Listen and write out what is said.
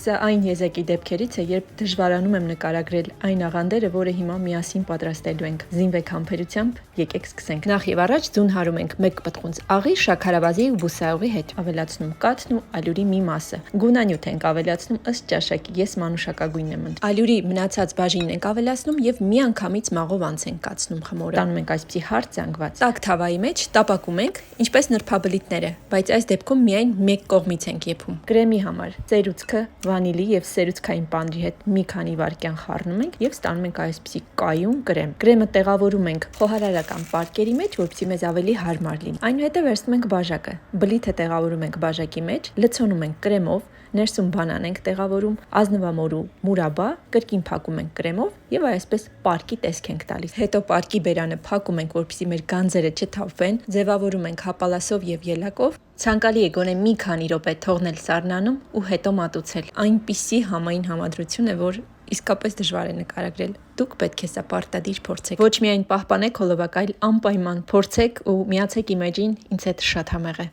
Սա այն եզակի դեպքերից է, երբ դժվարանում եմ նկարագրել այն աղանդերը, որը հիմա միասին պատրաստելու ենք։ Զինվեք համբերությամբ, եկեք սկսենք։ Նախ եւ առաջ ձուն հարում ենք 1 պտղունց աղի, շաքարավազի ու բուսաուղի հետ, ավելացնում կաթն ու ալյուրի մի մասը։ Գունանյութ ենք ավելացնում ըստ ճաշակի, ես մանուշակագույնն եմ ընտրել։ Ալյուրի մնացած բաժինն ենք ավելացնում եւ միանգամից մաղով անց ենք կացնում խմորը։ Տանում ենք այսպիսի հարթ զանգված։ Տաք թավայի մեջ տապակում ենք, ինչպես նրբաբլիթները, բայց այս դեպքում միայն մեկ կողմից ենք եփում։ Կրեմի համար ծերուցքը վանիլի եւ սերուցքային պանրի հետ մի քանի վայրկյան խառնում ենք եւ ստանում ենք այսպիսի կայուն կրեմ։ Կրեմը տեղավորում ենք խոհարարական պարկերի մեջ, որպեսզի մեզ ավելի հարմար լինի։ Այնուհետև վերցնում ենք բաժակը։ Բլիթը տեղավորում ենք բաժակի մեջ, լցոնում ենք կրեմով, ներսում բանան ենք տեղավորում, ազնվամորու մուրաբա, կրկին փակում ենք կրեմով եւ այսպես պարկի տեսք ենք տալիս։ Հետո պարկի բերանը փակում ենք, որպեսզի մեր գանձերը չթափվեն, ձևավորում ենք հապալասով եւ ելակով։ Ցանկալի է գոնե մի քանի րոպե թողնել սառնանում ու հետո մատուցել։ Այնպիսի համային համադրություն է, որ իսկապես դժվար է նկարագրել։ Դուք պետք է սա պարտադիր փորձեք։ Ոչ միայն պահպանեք հոլովակ, այլ անպայման փորձեք ու միացեք իմիջին, ինձ հետ շատ համեղ է։